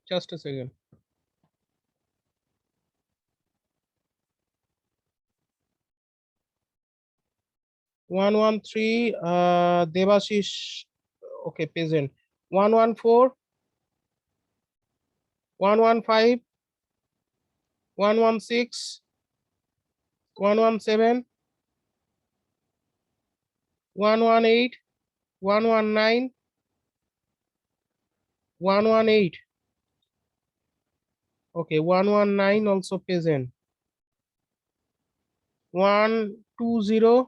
Just a second. 113, Devashish, okay, present. 114, 115, 116, 117, 118, 119, 118. Okay, 119 also present. 120,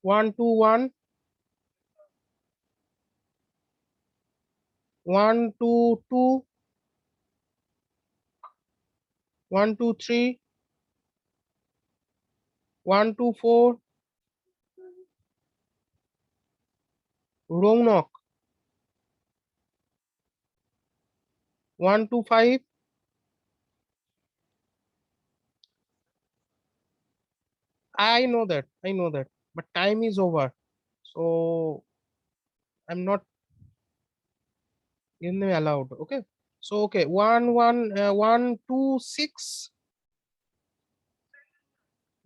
121, 122, 123, 124, Roanoke, 125. I know that, but time is over. So I'm not in allowed. Okay. So okay, 126.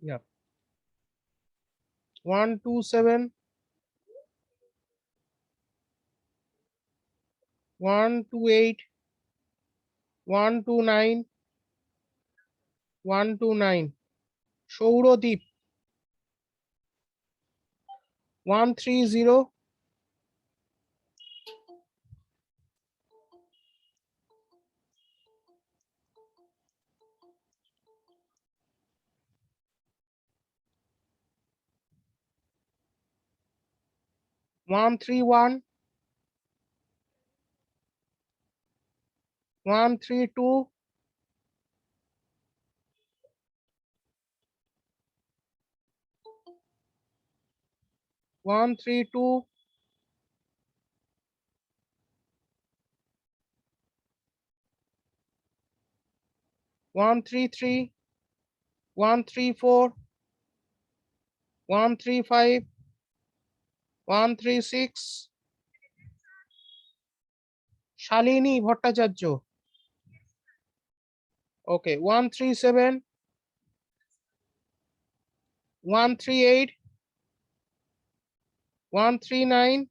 Yeah. 127, 128, 129, 129. Shourodip, 130, 131, 132, 132, 133, 134, 135, 136. Shalini Bhattacharya. Okay, 137, 138, 139,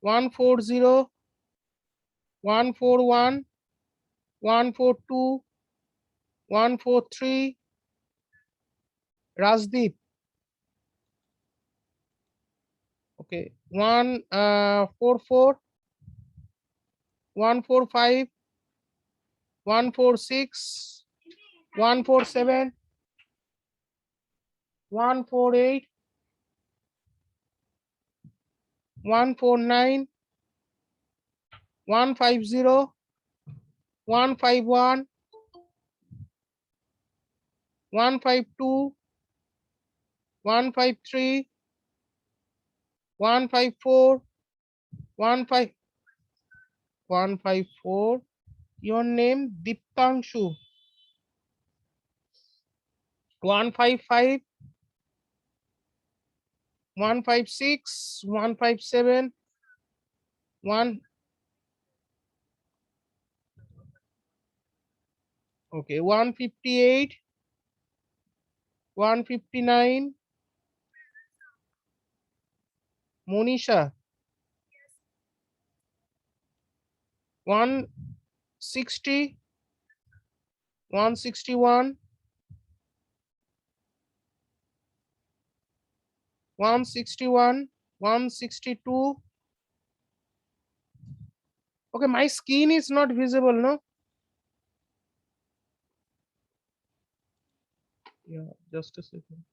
140, 141, 142, 143. Rajdeep. Okay, 144, 145, 146, 147, 148, 149, 150, 151, 152, 153, 154, 15, 154. Your name Diptangshu. 155, 156, 157, 1. Okay, 158, 159. Monisha. 160, 161, 161, 162. Okay, my skin is not visible, no? Yeah, just a second.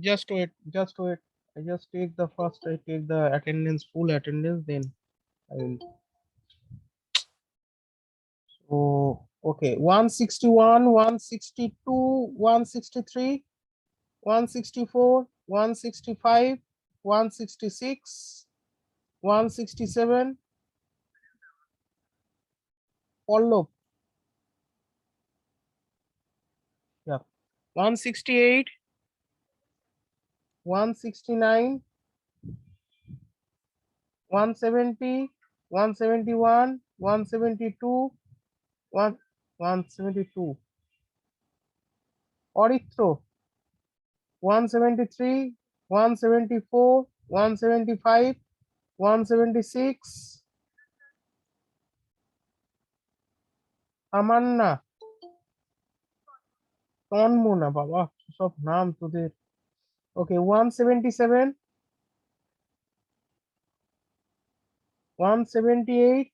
Just wait, just wait. I just take the first, I take the attendance, full attendance, then. So okay, 161, 162, 163, 164, 165, 166, 167. Pallab. Yeah. 168, 169, 170, 171, 172, 172. Orithro. 173, 174, 175, 176. তামান্না, তন্মনা, বাবা সব নাম তোদের। ওকে, 177, 178,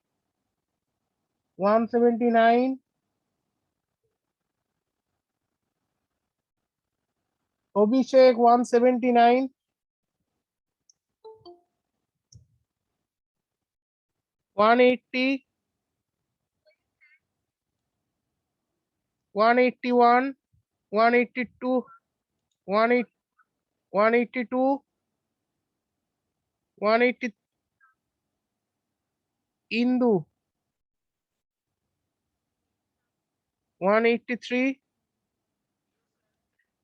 179, অভিষেক 179, 180, 181, 182, 182, 180. ইন্দু 183,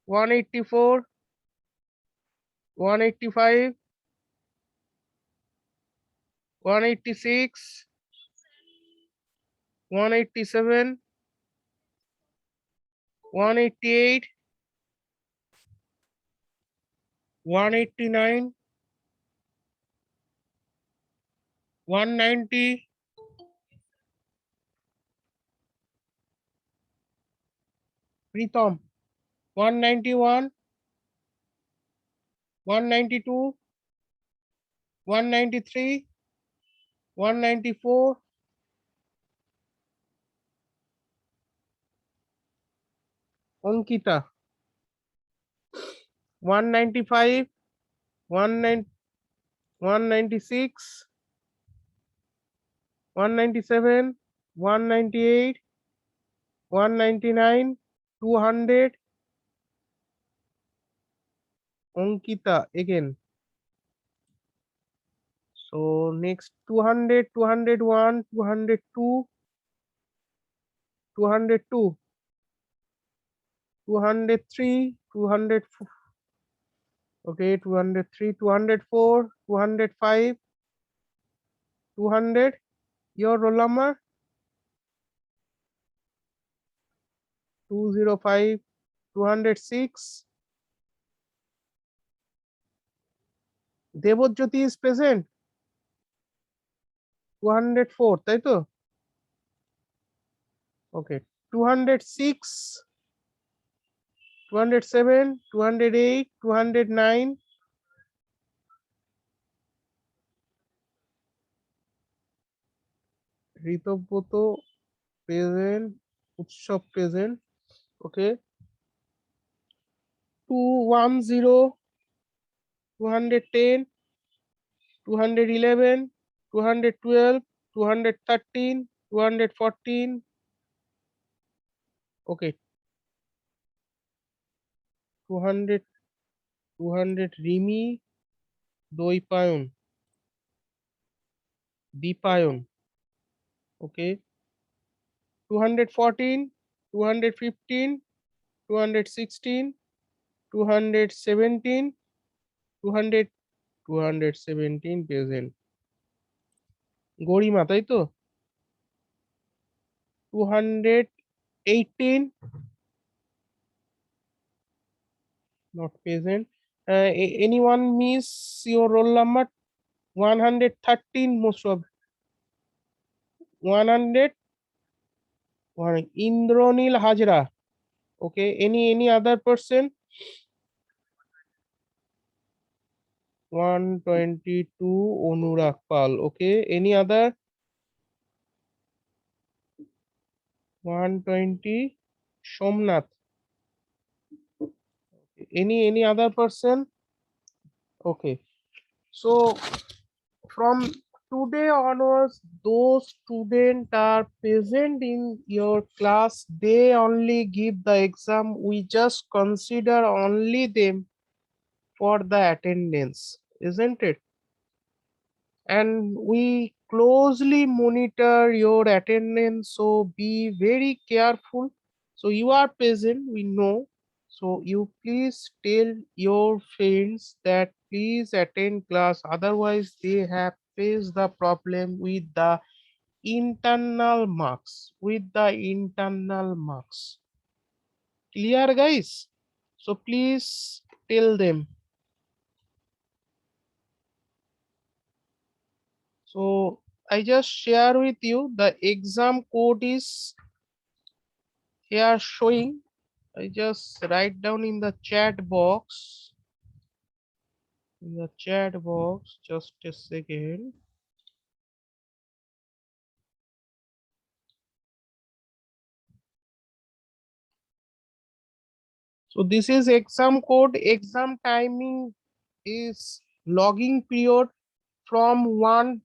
184, 185, 186, 187, 188, 189, 190, Pritam 191, 192, 193, 194, Ankita 195, 196, 197, 198, 199, 200. Ankita again. So next 200, 201, 202, 202, 203, 200. Okay, 203, 204, 205, 200. Your roll number? 205, 206. Devojyoti is present. 204, তাই তো? Okay, 206, 207, 208, 209. Ritabrata present, উৎসব present. Okay, 210, 210, 211, 212, 213, 214. Okay, 200, 200 Rimi Dwaipayan Dipayan. Okay, 214, 215, 216, 217, 200, 217 present. গরিমা তাই তো? 218, not present. Anyone miss your roll number? 113 most of 100. Indronil Hajra. Okay, any other person? 122 Anurag Pal. Okay, any other? 120 Somnath. Any other person? Okay, so from today onwards, those students are present in your class, they only give the exam. We just consider only them for the attendance, isn't it? And we closely monitor your attendance, so be very careful. So you are present, we know, so you please tell your friends that please attend class, otherwise they have faced the problem with the internal marks, clear guys? So please tell them. So I just share with you the exam code is here showing. I just write down in the chat box. Just a second. So this is exam code. Exam timing is logging period from 1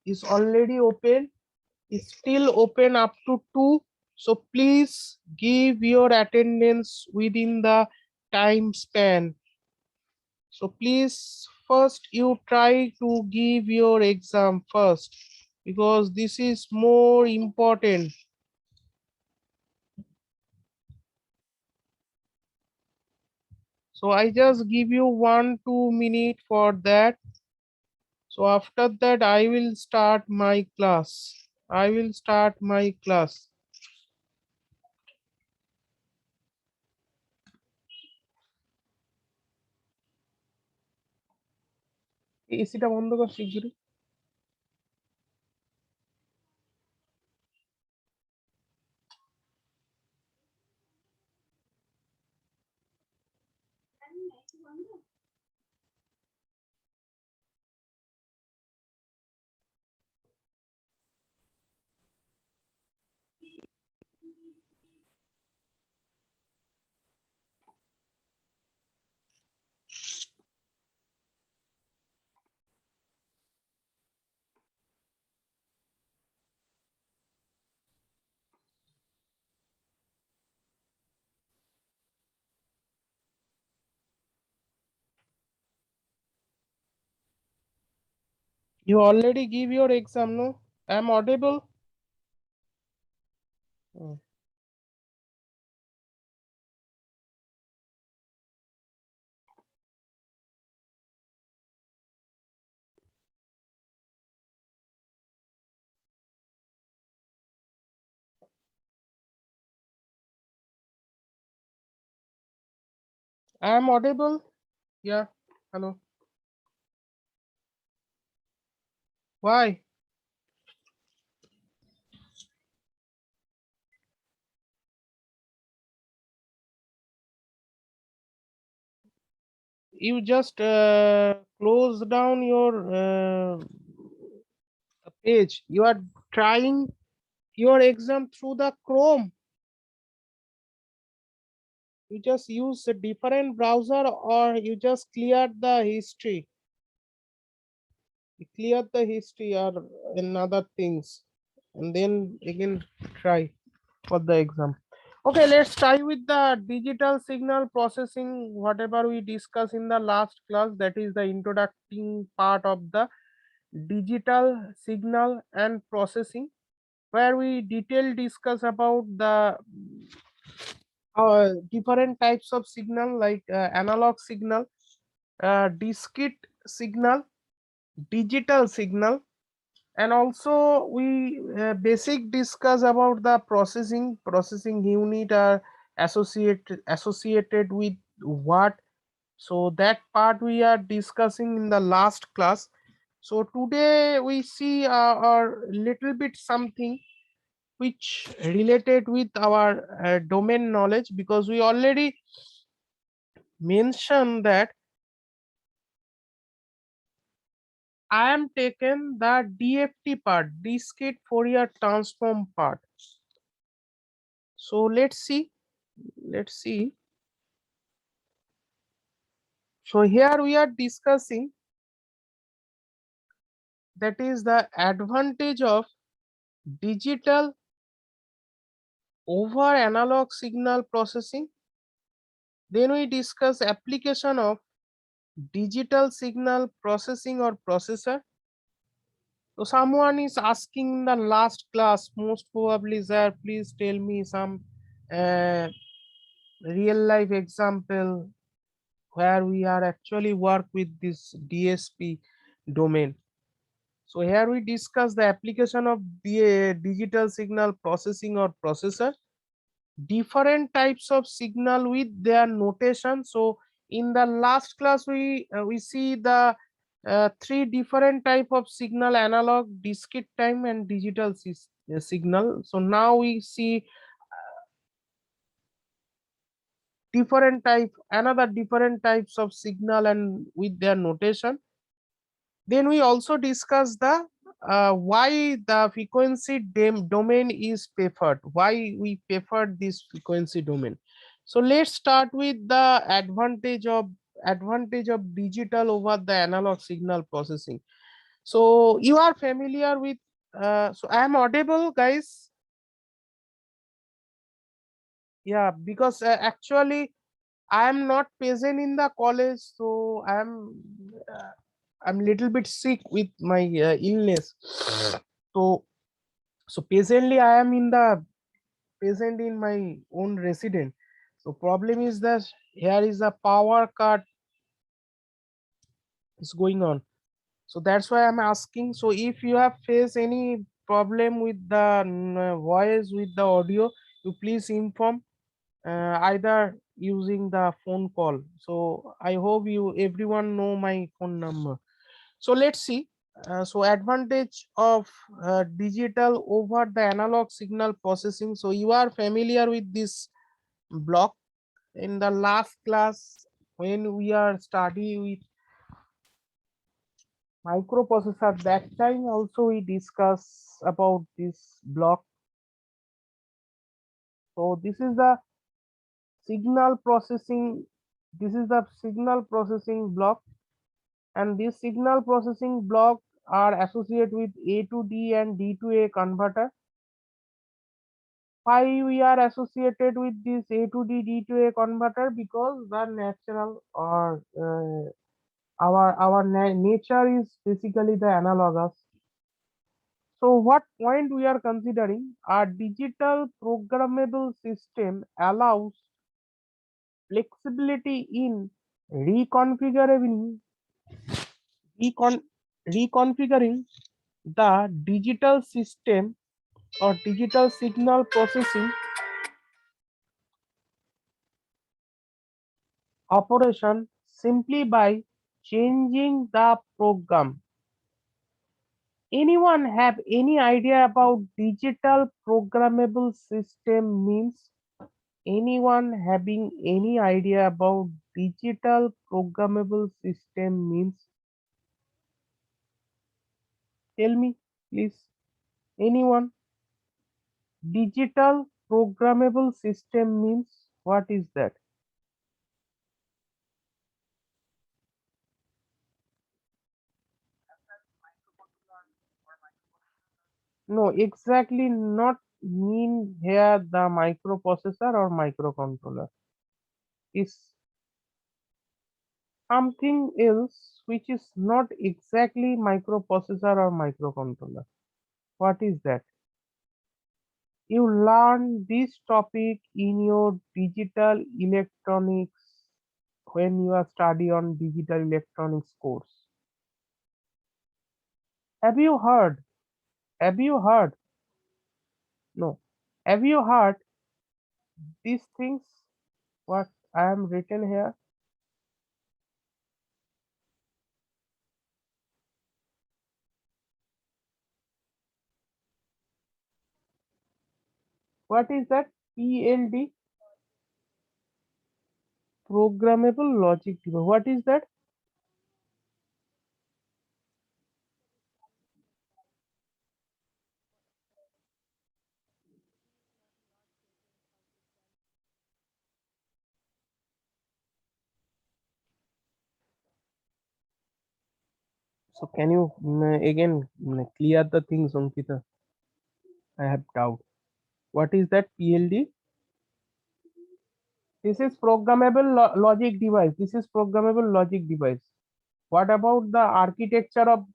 is already open, is still open up to 2. So please give your attendance within the time span. So please first you try to give your exam first, because this is more important. So I just give you 1-2 minute for that. So after that I will start my class. এসিটা বন্ধ কর শিগগিরই। You already give your exam, no? I'm audible. Hmm. I'm audible. Yeah. Hello. Why? You just close down your page. You are trying your exam through the Chrome. You just use a different browser, or you just cleared the history. You cleared the history or in other things, and then again try for the exam. Okay, let's try with the digital signal processing, whatever we discussed in the last class, that is the introducing part of the digital signal and processing, where we detail discuss about the different types of signal, like analog signal, discrete signal, digital signal, and also we basic discuss about the processing unit are associated with what. So that part we are discussing in the last class. So today we see a little bit something which related with our domain knowledge, because we already mentioned that I am taken the DFT part, discrete Fourier transform part. So let's see. So here we are discussing that is the advantage of digital over analog signal processing. Then we discuss application of digital signal processing or processor. So someone is asking in the last class, most probably, sir, please tell me some uh, real life example where we are actually work with this DSP domain. So here we discuss the application of the digital signal processing or processor, different types of signal with their notation. So in the last class we see the three different type of signal: analog, discrete time, and digital signal. So now we see another different types of signal and with their notation. Then we also discuss the why the frequency domain is preferred, why we prefer this frequency domain. So let's start with the advantage of digital over the analog signal processing. So you are familiar with so I am audible, guys? Yeah, because actually I am not present in the college, so uh, I'm little bit sick with my illness. So presently I am in the present in my own resident. So problem is that here is a power cut is going on. So that's why I'm asking. So if you have faced any problem with the voice, with the audio, you please inform either using the phone call. So I hope you everyone know my phone number. So let's see. So advantage of digital over the analog signal processing. So you are familiar with this block. In the last class when we are studying with microprocessor, that time also we discuss about this block. So this is the signal processing, this is the signal processing block, and this signal processing block are associated with A to D and D to A converter. Why we are associated with this A to D, D to A converter? Because the natural or our nature is basically the analogous. So what point we are considering? A digital programmable system allows flexibility in reconfiguring recon, reconfiguring the digital system or digital signal processing operation simply by changing the program. Anyone have any idea about digital programmable system means? Anyone having any idea about digital programmable system means? Tell me, please. Anyone? Digital programmable system means what is that? No, exactly not mean here the microprocessor or microcontroller. Is something else which is not exactly microprocessor or microcontroller. What is that? You learn this topic in your digital electronics when you are study on digital electronics course. Have you heard? Have you heard? No. Have you heard these things? What I am written here? What is that? PLD, programmable logic device. What is that? So can you again clear the things, Ankita? I have doubt. What is that PLD? This is programmable logic device. This is programmable logic device. What about the architecture of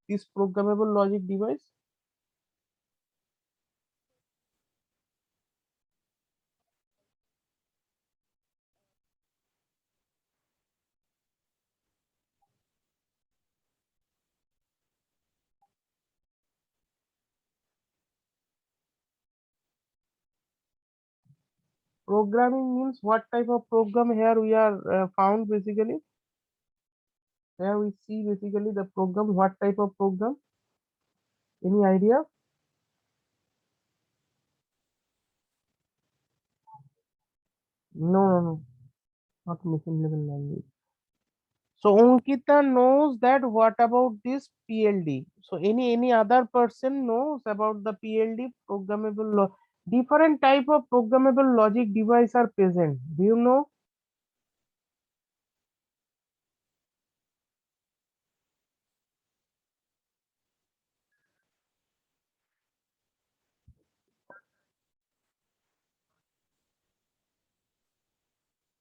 this programmable logic device? Programming means what type of program here we are found basically? Here we see basically the program, what type of program? Any idea? No, no, no, not machine level language. So Ankita knows that. What about this PLD? So any other person knows about the PLD, programmable different type of programmable logic device are present. Do you know?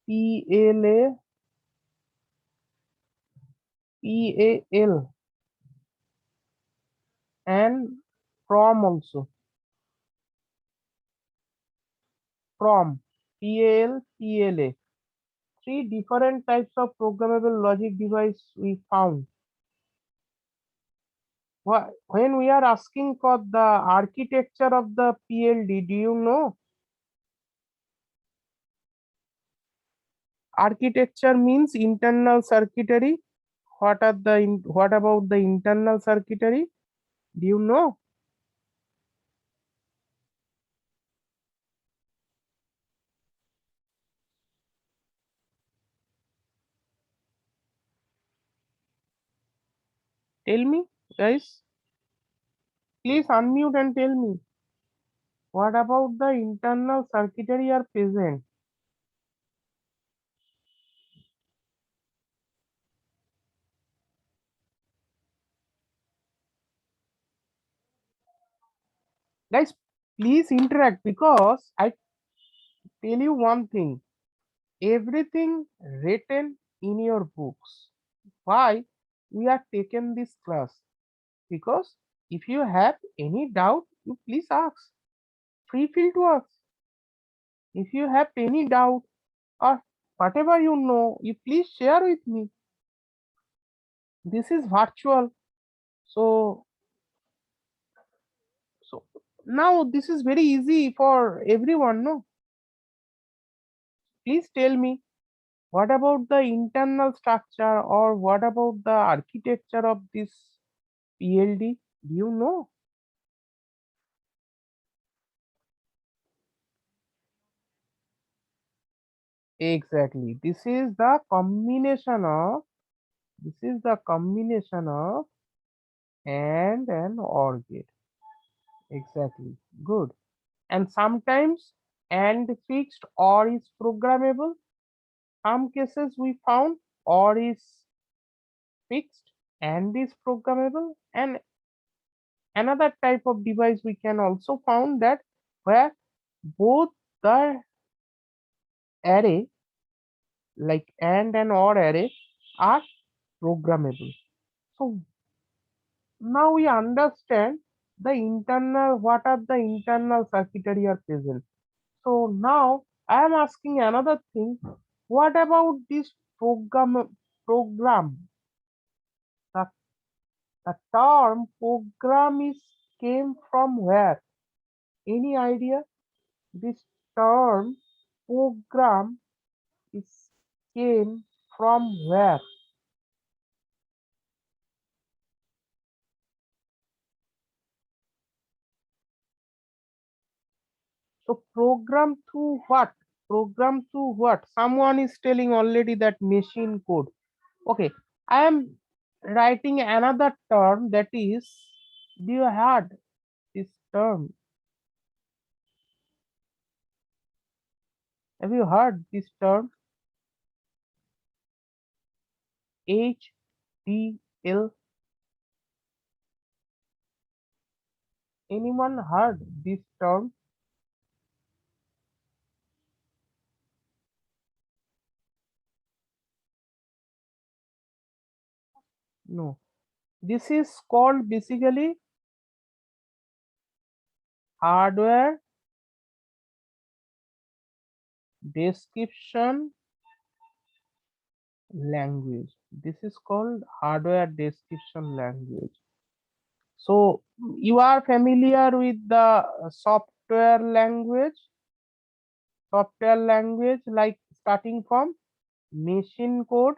PLA, PAL, and PROM also. PROM, PAL, PLA. Three different types of programmable logic device we found. When we are asking for the architecture of the PLD, do you know? Architecture means internal circuitry. What about the internal circuitry? Do you know? Tell me, guys. Please unmute and tell me. What about the internal circuitry are present? Guys, please interact because I tell you one thing. Everything written in your books. Why we are taking this class? Because if you have any doubt, you please ask. Free feel to ask. If you have any doubt or whatever you know, you please share with me. This is virtual. So so now this is very easy for everyone, no? Please tell me, what about the internal structure or what about the architecture of this PLD? Do you know? Exactly. This is the combination of AND and OR gate. Exactly. Good. And sometimes AND fixed OR is programmable. Some cases we found OR is fixed and is programmable. And another type of device we can also found that where both the array like and OR array are programmable. So now we understand the internal, what are the internal circuitry are present. So now I am asking another thing. What about this program? The, the term program is came from where? Any idea? This term program is came from where? So program through what? Program through what? Someone is telling already that machine code. Okay, I am writing another term that is, do you heard this term? Have you heard this term? HDL. Anyone heard this term? No. This is called basically hardware description language. This is called hardware description language. So you are familiar with the software language like starting from machine code,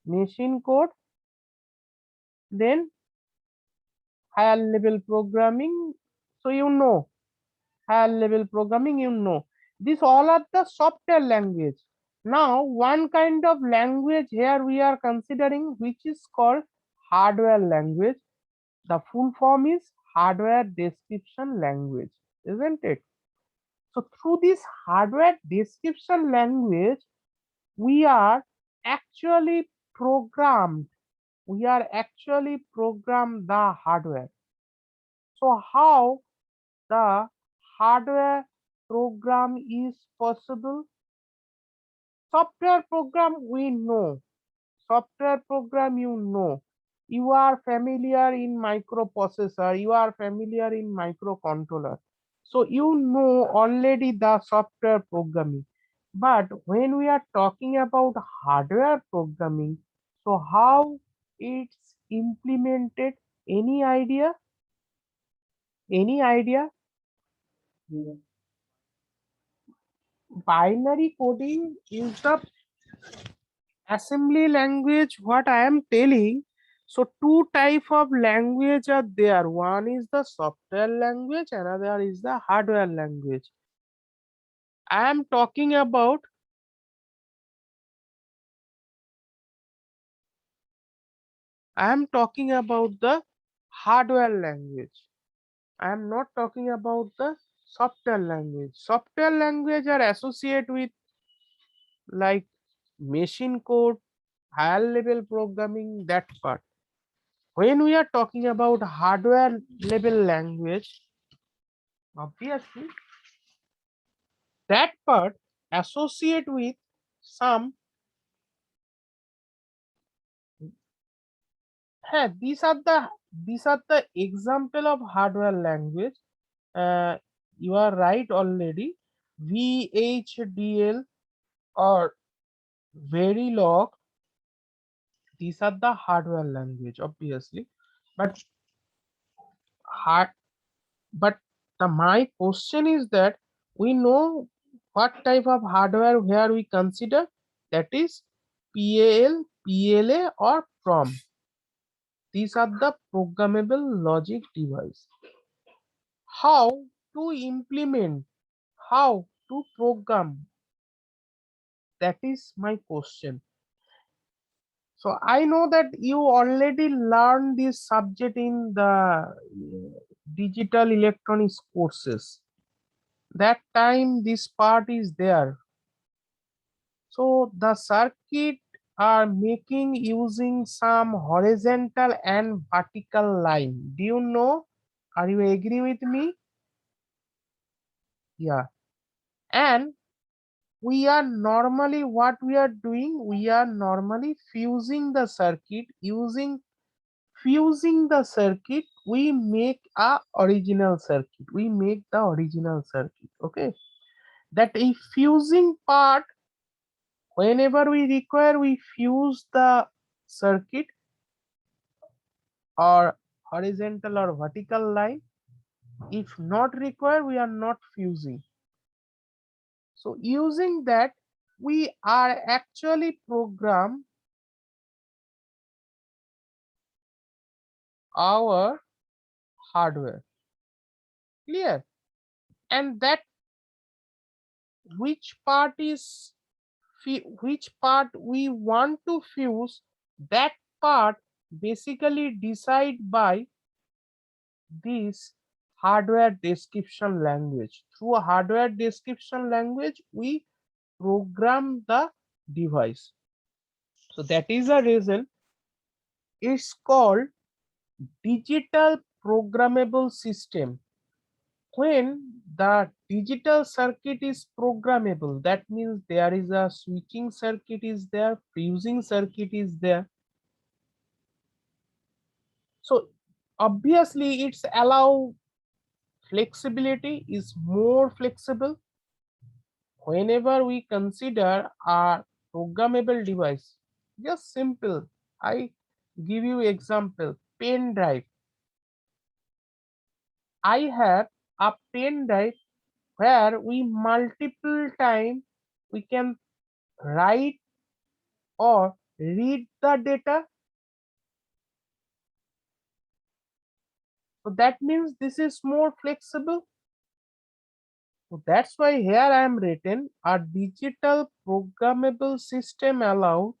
machine code, then higher level programming. So you know higher level programming, you know. These all are the software language. Now, one kind of language here we are considering which is called hardware language. The full form is hardware description language, isn't it? So through this hardware description language, we are actually programmed. We are actually programmed the hardware. So how the hardware program is possible? Software program we know. Software program you know. You are familiar in microprocessor, you are familiar in microcontroller. So you know already the software programming. But when we are talking about hardware programming, so how it's implemented? Any idea? Any idea? Binary coding is the assembly language what I am telling. So two type of language are there. One is the software language, another is the hardware language. I am talking about the hardware language. I am not talking about the software language. Software language are associated with like machine code, higher level programming, that part. When we are talking about hardware level language, obviously that part associate with some. These are the example of hardware language. uh, you are right already. VHDL or Verilog, these are the hardware language obviously. But hard but my question is that we know what type of hardware where we consider, that is PAL, PLA or PROM. These are the programmable logic device. How to implement, how to program, that is my question. So I know that you already learned this subject in the digital electronics courses. That time this part is there. So the circuit are making using some horizontal and vertical line. Do you know? Are you agree with me? Yeah. And we are normally, what we are doing, we are normally fusing the circuit. Using fusing the circuit, we make a original circuit. We make the original circuit. Okay. That a fusing part, whenever we require, we fuse the circuit or horizontal or vertical line. If not required, we are not fusing. So using that, we are actually program our hardware. Clear? And that which part is which part we want to fuse, that part basically decide by this hardware description language. Through a hardware description language, we program the device. So that is a reason it's called digital programmable system. When the digital circuit is programmable, that means there is a switching circuit is there, fusing circuit is there. So obviously it's allow flexibility, is more flexible. Whenever we consider a programmable device, just simple, I give you example, pen drive. I have a pen drive where we multiple time we can write or read the data. So that means this is more flexible. So that's why here I am written a digital programmable system allow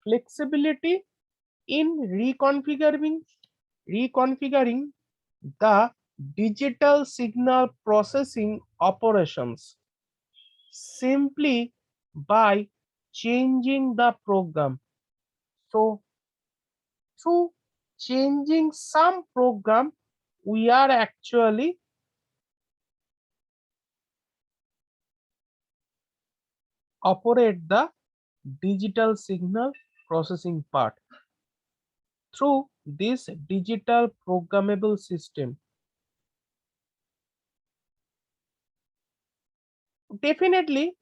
flexibility in reconfiguring the digital signal processing operations simply by changing the program. So through changing some program, we are actually operate the digital signal processing part through this digital programmable system. Definitely,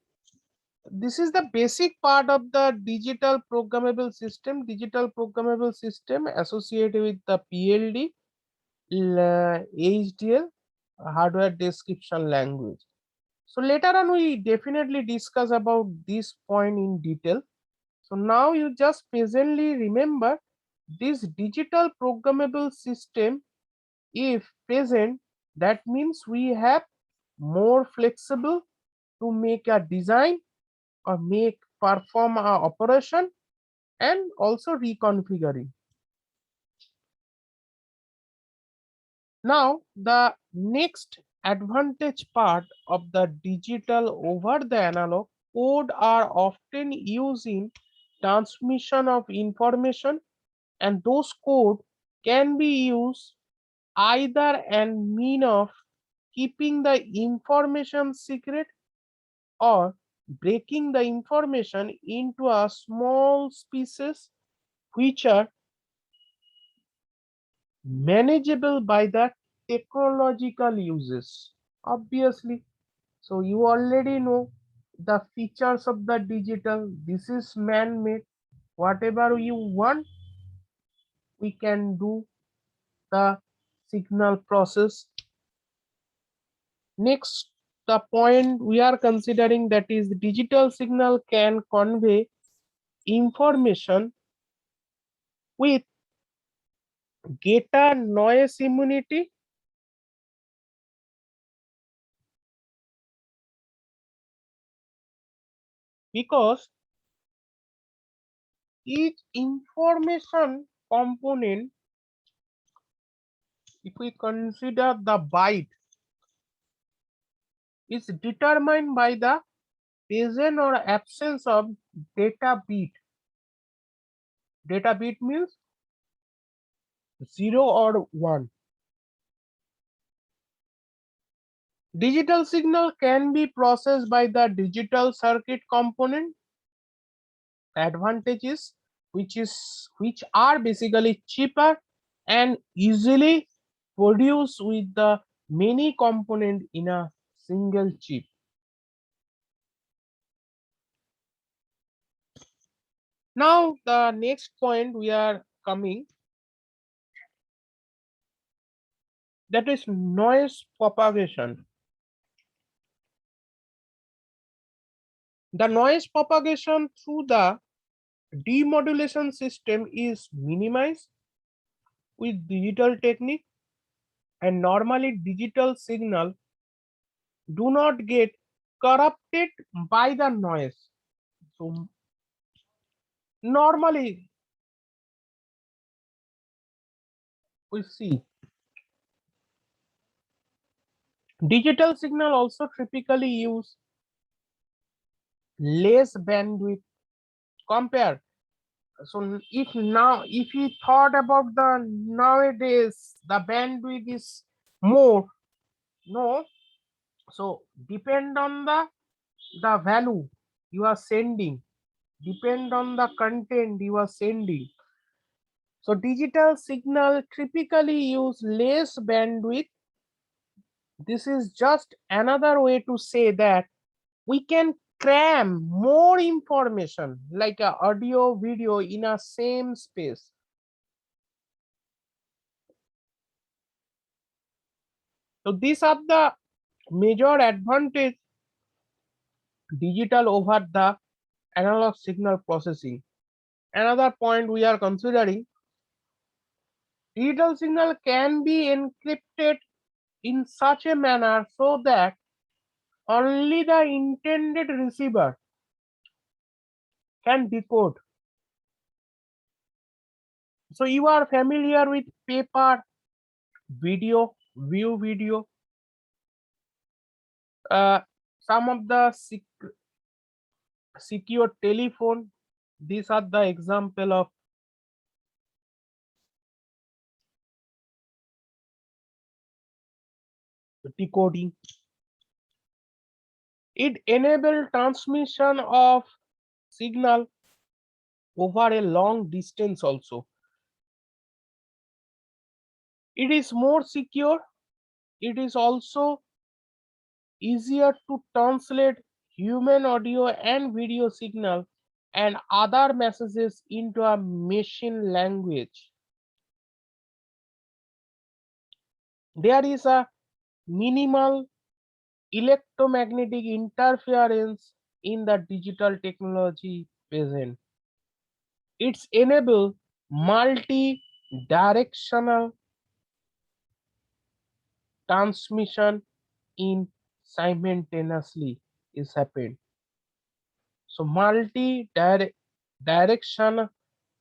this is the basic part of the digital programmable system. Digital programmable system associated with the PLD, HDL, hardware description language. So later on, we definitely discuss about this point in detail. So now you just presently remember this digital programmable system, if present, that means we have more flexible to make a design or make perform a operation and also reconfiguring. Now the next advantage part of the digital over the analog code are often used in transmission of information, and those code can be used either and mean of keeping the information secret or breaking the information into a small pieces which are manageable by the technological uses. Obviously, so you already know the features of the digital. This is man-made. Whatever you want, we can do the signal process. Next, the point we are considering, that is digital signal can convey information with greater noise immunity because each information component, if we consider the byte, is determined by the presence or absence of data bit. Data bit means 0 or 1. Digital signal can be processed by the digital circuit component. Advantages which are basically cheaper and easily produced with the many component in a single chip. Now the next point we are coming, that is noise propagation. The noise propagation through the demodulation system is minimized with digital technique, and normally digital signal do not get corrupted by the noise. So normally we see digital signal also typically use less bandwidth compared So if you thought about the nowadays the bandwidth is more, no, so depend on the value you are sending, depend on the content you are sending. So digital signal typically use less bandwidth. This is just another way to say that we can cram more information like a audio video in a same space. So these are the major advantage digital over the analog signal processing. Another point we are considering, digital signal can be encrypted in such a manner so that only the intended receiver can decode. So you are familiar with paper, video, view video, uh, some of the secure telephone. These are the example of decoding. It enables transmission of signal over a long distance also. It is more secure. It is also easier to translate human audio and video signal and other messages into a machine language. There is a minimal electromagnetic interference in the digital technology present. It's enable multi-directional transmission in simultaneously is happened. So multi-direction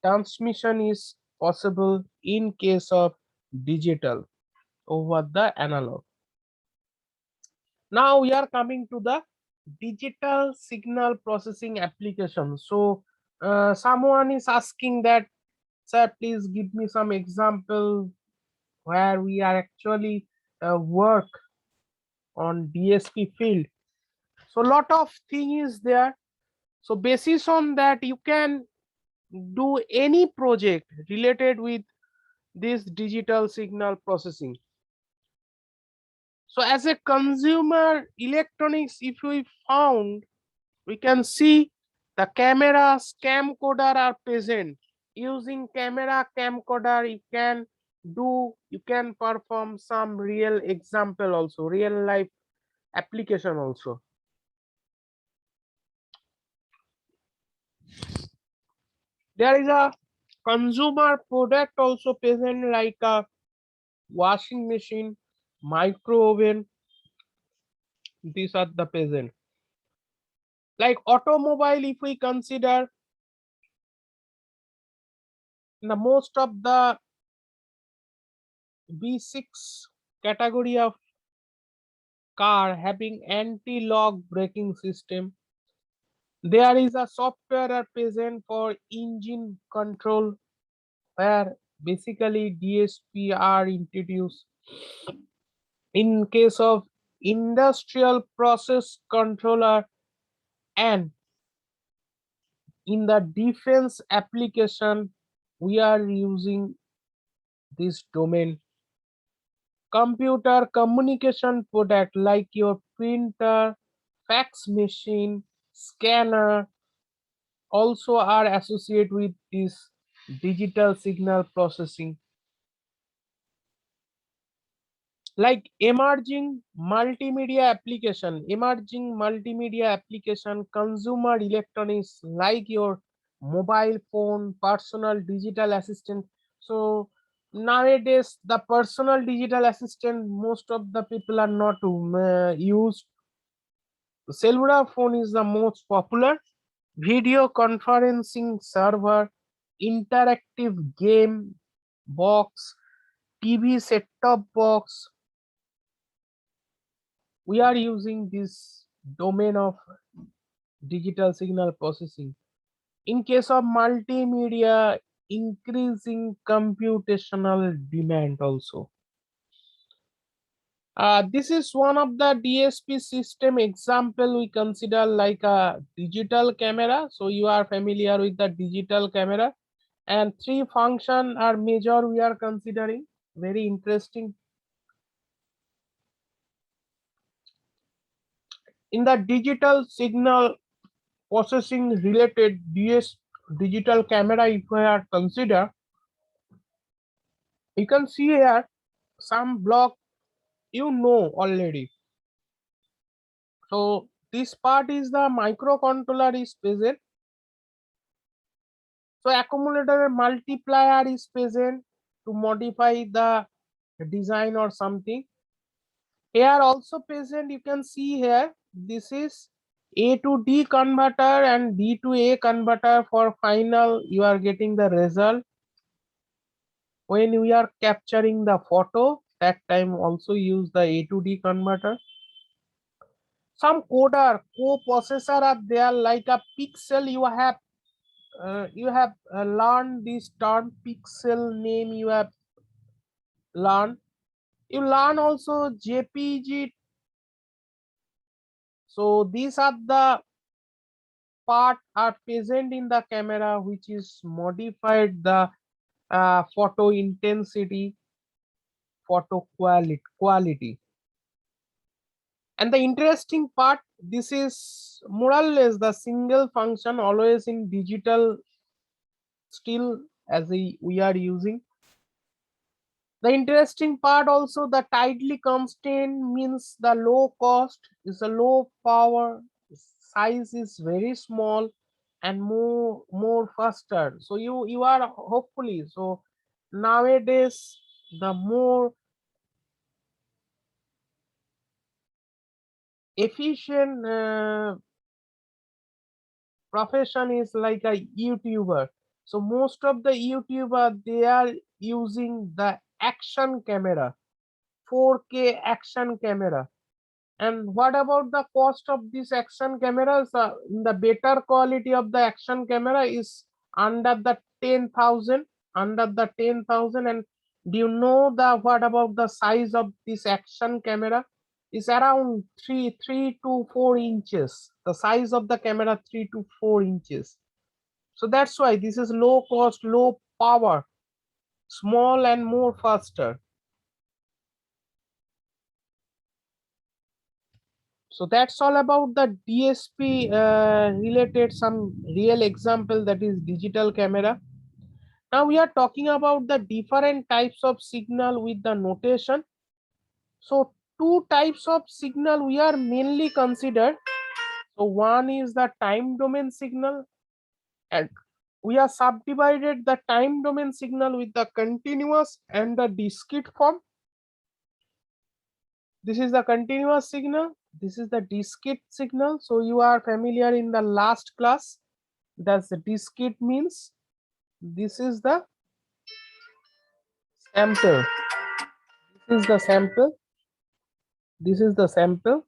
transmission is possible in case of digital over the analog. Now we are coming to the digital signal processing application. So someone is asking that, sir, please give me some example where we are actually work on DSP field. So lot of thing is there. So basis on that you can do any project related with this digital signal processing. So as a consumer electronics, if we found, we can see the cameras, camcorder are present. Using camera, camcorder, you can perform some real example also, real life application also. There is a consumer product also present like a washing machine, micro oven. These are the present. Like automobile, if we consider, the most of the V6 category of car having anti-lock braking system. There is a software present for engine control where basically DSP are introduced. In case of industrial process controller and in the defense application, we are using this domain. Computer communication product like your printer, fax machine, scanner also are associated with this digital signal processing. Like emerging multimedia application, consumer electronics like your mobile phone, personal digital assistant. So nowadays the personal digital assistant, most of the people are not used. Cellular phone is the most popular. Video conferencing server, interactive game box, TV set-top box. We are using this domain of digital signal processing. In case of multimedia, increasing computational demand also. This is one of the DSP system example we consider like a digital camera. So you are familiar with the digital camera, and three function are major we are considering. Very interesting. In the digital signal processing related digital camera, if we are consider, you can see here some block you know already. So this part is the microcontroller is present. So accumulator multiplier is present to modify the design or something. Here also present, you can see here, this is A to D converter and D to A converter. For final, you are getting the result. When we are capturing the photo, that time also use the A to D converter. Some coder, co-processor are there, like a pixel. You have learned this term pixel name. You have learned. You learn also JPG. So these are the part are present in the camera which is modified the photo intensity, photo quality. And the interesting part, this is more or less the single function always in digital still as we are using. The interesting part also, the tightly constrained means the low cost is a low power, size is very small, and more faster. So you are hopefully, so nowadays the more efficient profession is like a YouTuber. So most of the YouTuber, they are using the action camera, 4K action camera. And what about the cost of this action cameras? The better quality of the action camera is under the 10,000, under the 10,000. And do you know the what about the size of this action camera? Is around 3 to 4 inches. The size of the camera 3 to 4 inches. So that's why this is low cost, low power, small and more faster. So that's all about the DSP related some real example, that is digital camera. Now we are talking about the different types of signal with the notation. So two types of signal we are mainly considered. So one is the time domain signal, and we are subdivided the time domain signal with the continuous and the discrete form. This is the continuous signal. This is the discrete signal. So you are familiar in the last class. That's the discrete means. This is the sample. This is the sample. This is the sample.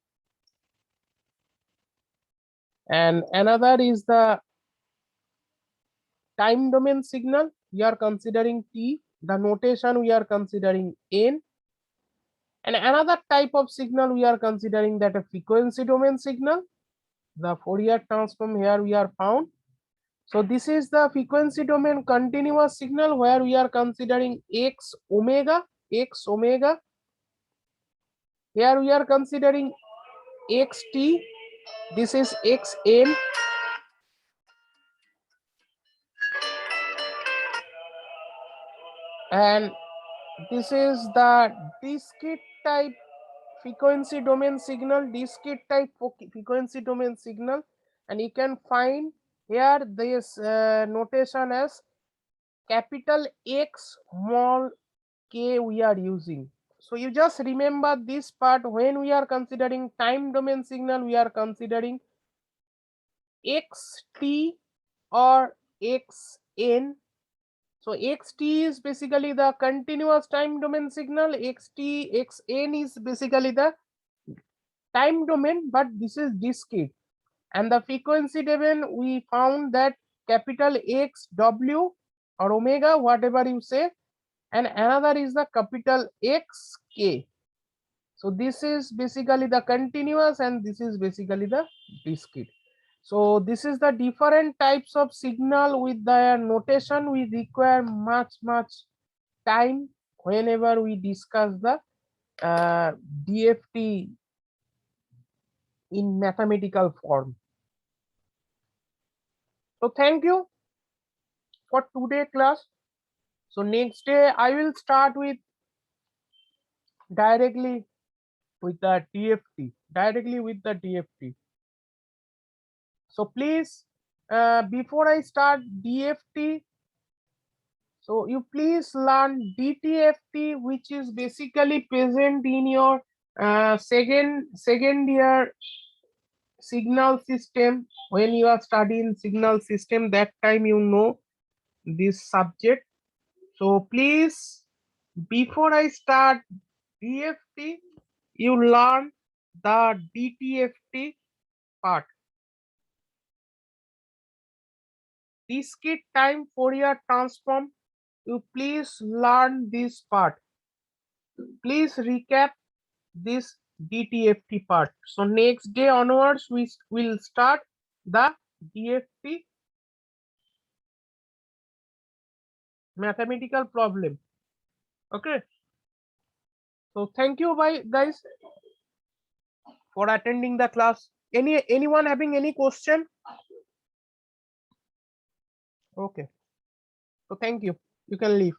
And another is the time domain signal. We are considering T. The notation we are considering N. And another type of signal we are considering that a frequency domain signal. The Fourier transform here we are found. So this is the frequency domain continuous signal where we are considering x omega. Here we are considering xt. This is xn. And this is the discrete type frequency domain signal, discrete type frequency domain signal. And you can find here this notation as capital X, small k we are using. So you just remember this part. When we are considering time domain signal, we are considering xt or xn. So xt is basically the continuous time domain signal, xn is basically the time domain, but this is discrete. And the frequency domain, we found that capital X W or omega, whatever you say, and another is the capital X K. So this is basically the continuous and this is basically the discrete. So this is the different types of signal. With their notation we require much time whenever we discuss the DFT in mathematical form. So thank you for today class. So next day I will start with directly with the DFT. So please, before I start DFT, so you please learn DTFT, which is basically present in your second year signal system. When you are studying signal system, that time you know this subject. So please, before I start DFT, you learn the DTFT part. Discrete time Fourier transform, you please learn this part. Please recap this DTFT part. So next day onwards we will start the DFT mathematical problem. Okay, so thank you guys for attending the class. Anyone having any question? Okay, so thank you, you can leave.